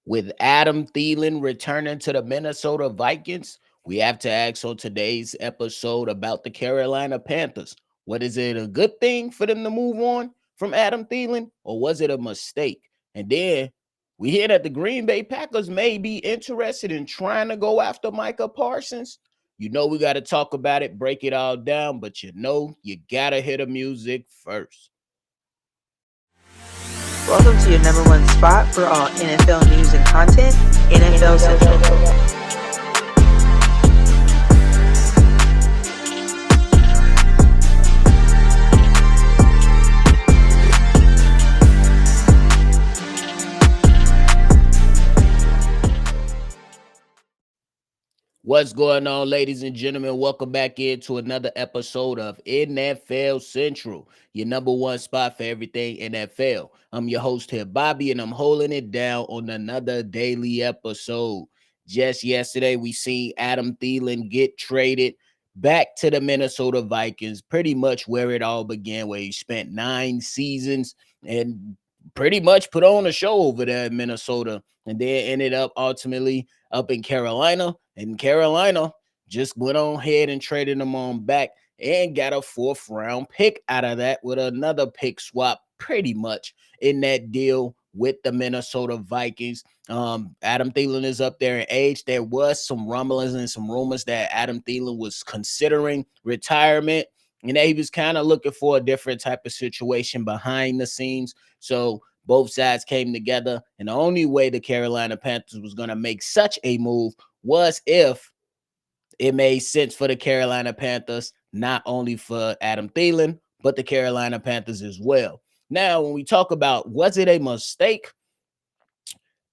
With Adam Thielen returning to the Minnesota Vikings, we have to ask on today's episode about the Carolina Panthers. What is it a good thing for them to move on from Adam Thielen, or was it a mistake? And then we hear that the Green Bay Packers may be interested in trying to go after Micah Parsons. You know, we got to talk about it, break it all down, but you know, you got to hear the music first. Welcome to your number one spot for all NFL news and content, NFL Central. What's going on, ladies and gentlemen? Welcome back into another episode of NFL Central, your number one spot for everything NFL. I'm your host here, Bobby, and I'm holding it down on another daily episode. Just yesterday, we seen Adam Thielen get traded back to the Minnesota Vikings, pretty much where it all began, where he spent 9 seasons and pretty much put on a show over there in Minnesota, and then ended up ultimately up in Carolina, and Carolina just went on ahead and traded him on back and got a 4th-round pick out of that with another pick swap pretty much in that deal with the Minnesota Vikings. Adam Thielen is up there in age. There was some rumblings and some rumors that Adam Thielen was considering retirement, and that he was kind of looking for a different type of situation behind the scenes. So both sides came together, and the only way the Carolina Panthers was going to make such a move was if it made sense for the Carolina Panthers, not only for Adam Thielen, but the Carolina Panthers as well. Now, when we talk about was it a mistake,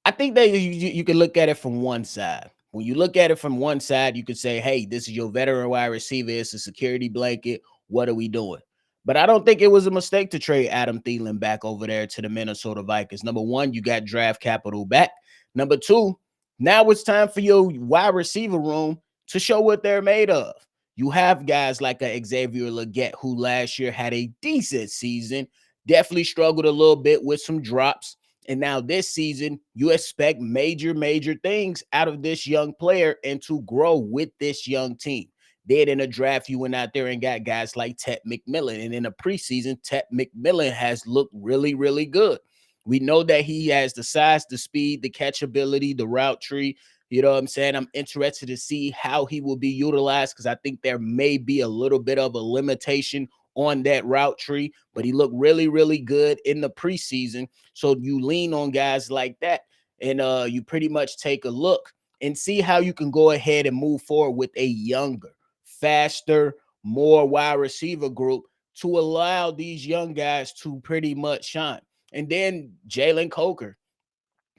I think that you can look at it from one side. When you look at it from one side, you could say, hey, this is your veteran wide receiver. It's a security blanket. What are we doing? But I don't think it was a mistake to trade Adam Thielen back over there to the Minnesota Vikings. Number one, you got draft capital back. Number two, now it's time for your wide receiver room to show what they're made of. You have guys like a Xavier Legette, who last year had a decent season, definitely struggled a little bit with some drops. And now this season, you expect major things out of this young player and to grow with this young team. Then in a draft, you went out there and got guys like Ted McMillan. And in a preseason, Ted McMillan has looked really good. We know that he has the size, the speed, the catchability, the route tree. You know what I'm saying? I'm interested to see how he will be utilized, because I think there may be a little bit of a limitation on that route tree, but he looked really good in the preseason. So you lean on guys like that, and you pretty much take a look and see how you can go ahead and move forward with a younger, faster, more wide receiver group to allow these young guys to pretty much shine. And then Jalen Coker,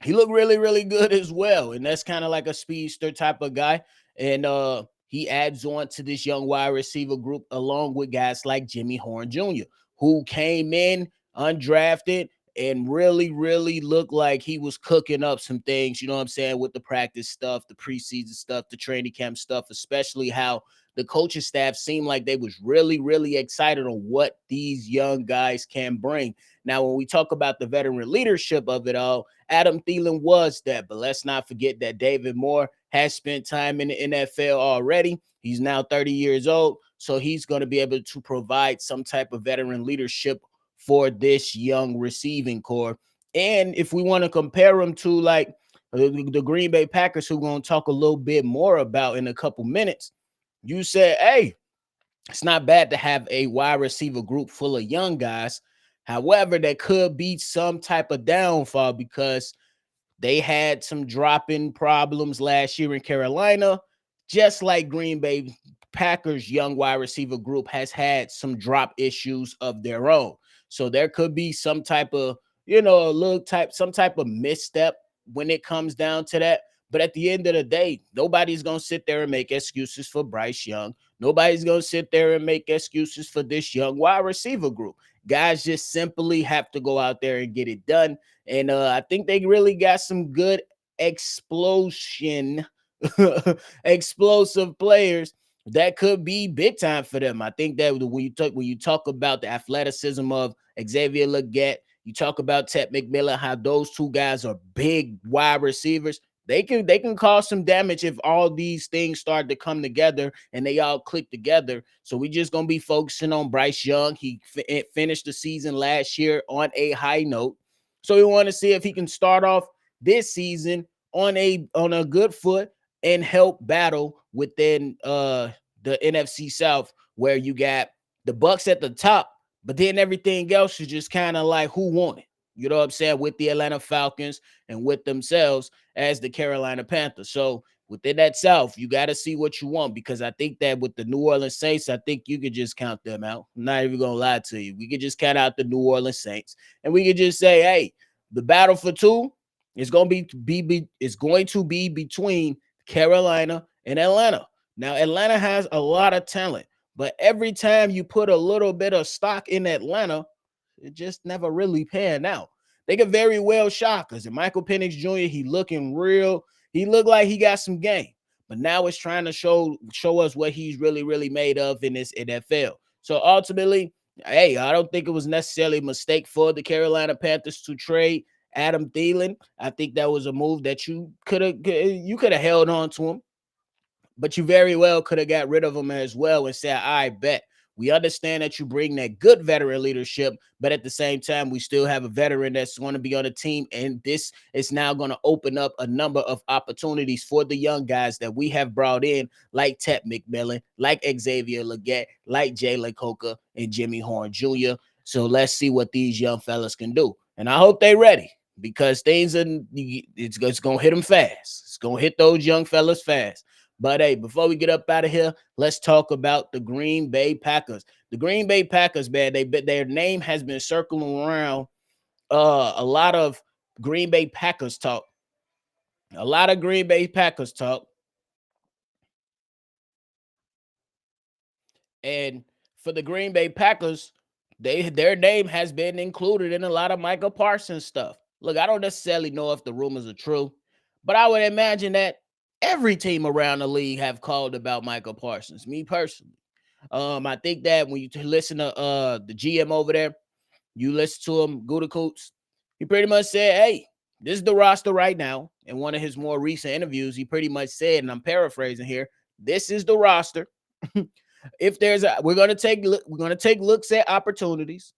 he looked really good as well, and that's kind of like a speedster type of guy. And he adds on to this young wide receiver group along with guys like Jimmy Horn Jr., who came in undrafted and really looked like he was cooking up some things, you know what I'm saying, with the practice stuff, the preseason stuff, the training camp stuff, especially how the coaching staff seemed like they was really excited on what these young guys can bring. Now, when we talk about the veteran leadership of it all, Adam Thielen was that, but let's not forget that David Moore has spent time in the NFL already. He's now 30 years old, so he's going to be able to provide some type of veteran leadership for this young receiving core. And if we want to compare him to like the Green Bay Packers, who we're going to talk a little bit more about in a couple minutes, you said, hey, it's not bad to have a wide receiver group full of young guys. However, there could be some type of downfall because they had some dropping problems last year in Carolina, just like Green Bay Packers young wide receiver group has had some drop issues of their own. So there could be some type of, some type of misstep when it comes down to that. But at the end of the day, nobody's going to sit there and make excuses for Bryce Young. Nobody's going to sit there and make excuses for this young wide receiver group. Guys just simply have to go out there and get it done. And I think they really got some good explosive players that could be big time for them. I think that when you talk about the athleticism of Xavier Legette, You talk about Ted McMillan, how those two guys are big wide receivers. They can cause some damage if all these things start to come together and they all click together. So we just gonna be focusing on Bryce Young. He finished the season last year on a high note, so we want to see if he can start off this season on a good foot and help battle within the NFC South, where you got the Bucks at the top, but then everything else is just kind of like who won it. You know what I'm saying? With the Atlanta Falcons and with themselves as the Carolina Panthers. So within that South, you got to see what you want, because I think that with the New Orleans Saints, I think you could just count them out. I'm not even gonna lie to you. We could just count out the New Orleans Saints, and we could just say, hey, the battle for two is going to be between Carolina and Atlanta. Now, Atlanta has a lot of talent, but every time you put a little bit of stock in Atlanta, it just never really panned out. They could very well shock us. And Michael Penix Jr., he looked like he got some game. But now it's trying to show us what he's really made of in this NFL. So ultimately, hey, I don't think it was necessarily a mistake for the Carolina Panthers to trade Adam Thielen. I think that was a move that you could have held on to him, but you very well could have got rid of him as well and said, I bet. We understand that you bring that good veteran leadership, but at the same time, we still have a veteran that's going to be on the team. And this is now going to open up a number of opportunities for the young guys that we have brought in, like Ted McMillan, like Xavier Legette, like Jalen Coker, and Jimmy Horn Jr. So let's see what these young fellas can do. And I hope they're ready, because it's going to hit them fast. It's going to hit those young fellas fast. But hey, before we get up out of here, let's talk about the Green Bay Packers. The Green Bay Packers, man, their name has been circling around a lot of Green Bay Packers talk. A lot of Green Bay Packers talk. And for the Green Bay Packers, their name has been included in a lot of Micah Parsons stuff. Look, I don't necessarily know if the rumors are true, but I would imagine that every team around the league have called about Micah Parsons. Me personally, I think that when you listen to the GM over there, you listen to him, Gutekunst, he pretty much said, "Hey, this is the roster right now." In one of his more recent interviews, he pretty much said, and I'm paraphrasing here, "This is the roster. If we're gonna take looks at opportunities.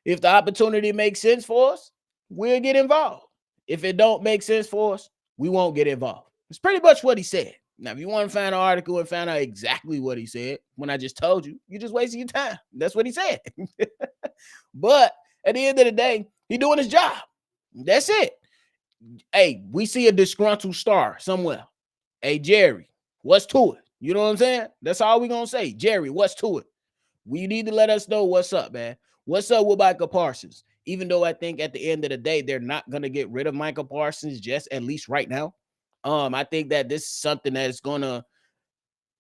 If the opportunity makes sense for us, we'll get involved. If it don't make sense for us, we won't get involved." It's pretty much what he said. Now, if you want to find an article and find out exactly what he said, when I just told you, you're just wasting your time. That's what he said. But at the end of the day, he's doing his job. That's it. Hey, we see a disgruntled star somewhere. Hey, Jerry, what's to it? You know what I'm saying? That's all we're going to say. Jerry, what's to it? We need to let us know what's up, man. What's up with Micah Parsons? Even though I think at the end of the day, they're not going to get rid of Micah Parsons, just at least right now. I think that this is something that's going to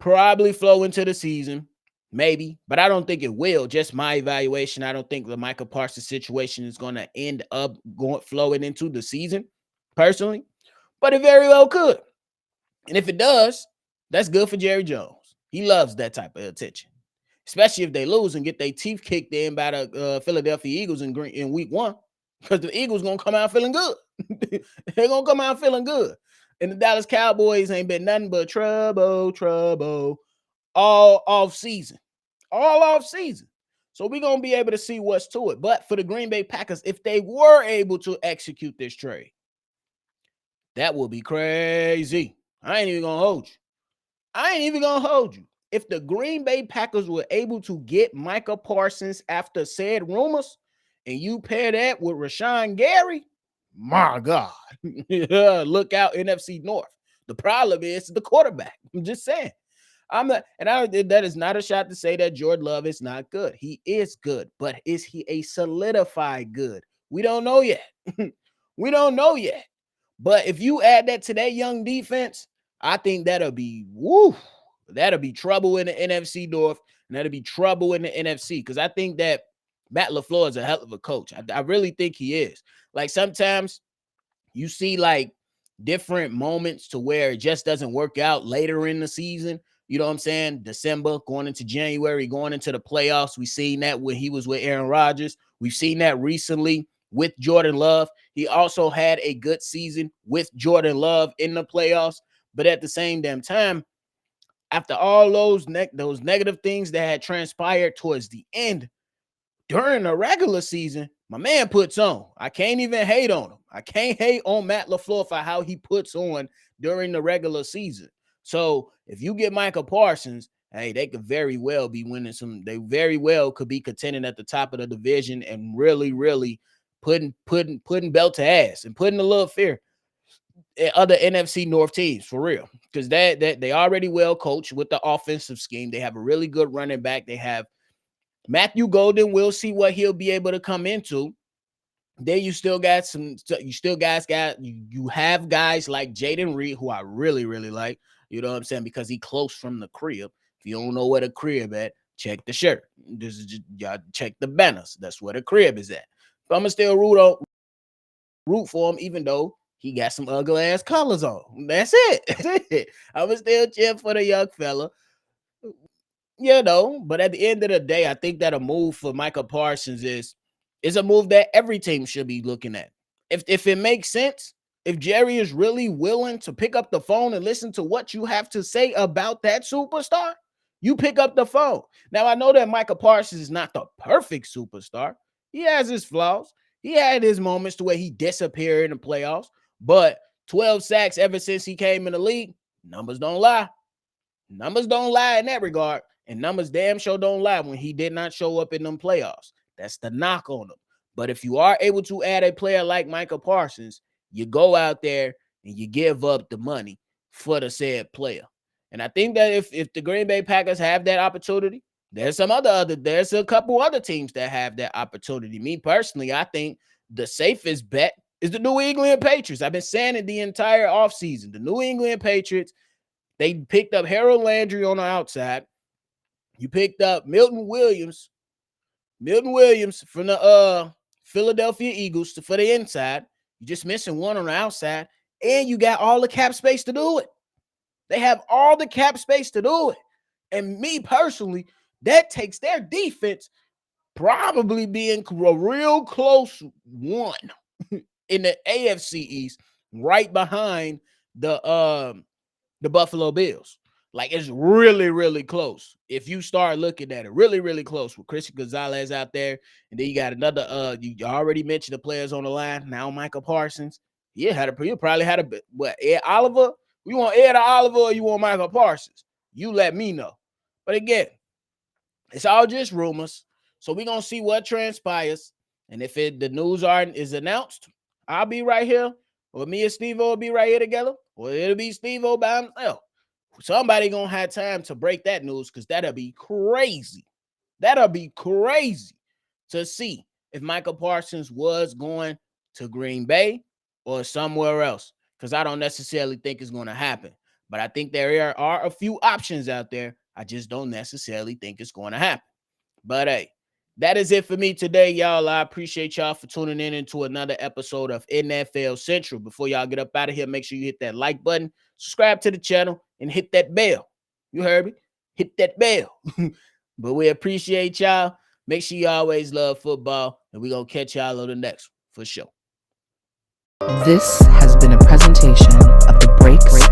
probably flow into the season, maybe, but I don't think it will. Just my evaluation. I don't think the Micah Parsons situation is going to end up flowing into the season, personally, but it very well could. And if it does, that's good for Jerry Jones. He loves that type of attention, especially if they lose and get their teeth kicked in by the Philadelphia Eagles in week 1, because the Eagles going to come out feeling good. They're going to come out feeling good. And the Dallas Cowboys ain't been nothing but trouble all off season. So we're going to be able to see what's to it. But for the Green Bay Packers, if they were able to execute this trade, that would be crazy. I ain't even going to hold you. If the Green Bay Packers were able to get Micah Parsons after said rumors, and you pair that with Rashawn Gary, my God, look out, NFC North. The problem is the quarterback. I'm just saying. That is not a shot to say that Jordan Love is not good. He is good, but is he a solidified good? We don't know yet. But if you add that to that young defense, I think that'll be trouble in the NFC North, and that'll be trouble in the NFC, because I think that Matt LaFleur is a hell of a coach. I really think he is. Like, sometimes you see like different moments to where it just doesn't work out later in the season. You know what I'm saying? December, going into January, going into the playoffs. We've seen that when he was with Aaron Rodgers. We've seen that recently with Jordan Love. He also had a good season with Jordan Love in the playoffs. But at the same damn time, after all those negative things that had transpired towards the end, during the regular season, my man puts on. I can't even hate on him. I can't hate on Matt LaFleur for how he puts on during the regular season. So if you get Micah Parsons, hey, they could very well be winning some. They very well could be contending at the top of the division and really, really putting belt to ass and putting a little fear at other NFC North teams for real. Because that they already well coached with the offensive scheme. They have a really good running back. They have Matthew Golden. We'll see what he'll be able to come into. Then you still got you have guys like Jaden Reed, who I really, really like. You know what I'm saying? Because he close from the crib. If you don't know where the crib at, check the shirt. This is just, y'all check the banners. That's where the crib is at. But I'm gonna still root for him, even though he got some ugly ass colors on. That's it. I'm gonna still cheer for the young fella. But at the end of the day, I think that a move for Micah Parsons is a move that every team should be looking at. If it makes sense, if Jerry is really willing to pick up the phone and listen to what you have to say about that superstar, you pick up the phone. Now, I know that Micah Parsons is not the perfect superstar. He has his flaws. He had his moments to where he disappeared in the playoffs, but 12 sacks ever since he came in the league, numbers don't lie. Numbers don't lie in that regard. And numbers damn sure don't lie when he did not show up in them playoffs. That's the knock on him. But if you are able to add a player like Micah Parsons, you go out there and you give up the money for the said player. And I think that if the Green Bay Packers have that opportunity, there's a couple other teams that have that opportunity. Me personally, I think the safest bet is the New England Patriots. I've been saying it the entire offseason. The New England Patriots, they picked up Harold Landry on the outside. You picked up Milton Williams from the Philadelphia Eagles for the inside. You're just missing one on the outside, and you got all the cap space to do it. They have all the cap space to do it. And me personally, that takes their defense probably being a real close one in the AFC East, right behind the Buffalo Bills. Like, it's really, really close. If you start looking at it, really, really close with Christian Gonzalez out there. And then you got another, you already mentioned the players on the line. Now Micah Parsons. You probably had Ed Oliver? You want Ed Oliver or you want Micah Parsons? You let me know. But again, it's all just rumors. So we're going to see what transpires. And if the news is announced, I'll be right here. Or me and Steve-O will be right here together. Or it'll be Steve-O by himself. Somebody gonna have time to break that news because that'll be crazy. That'll be crazy to see if Micah Parsons was going to Green Bay or somewhere else, because I don't necessarily think it's going to happen. But I think there are a few options out there. I just don't necessarily think it's going to happen. But hey, that is it for me today, y'all. I appreciate y'all for tuning in into another episode of NFL Central. Before y'all get up out of here, make sure you hit that like button, subscribe to the channel, and hit that bell. You heard me? Hit that bell. But we appreciate y'all. Make sure you always love football, and we're going to catch y'all on the next one for sure. This has been a presentation of the Breaks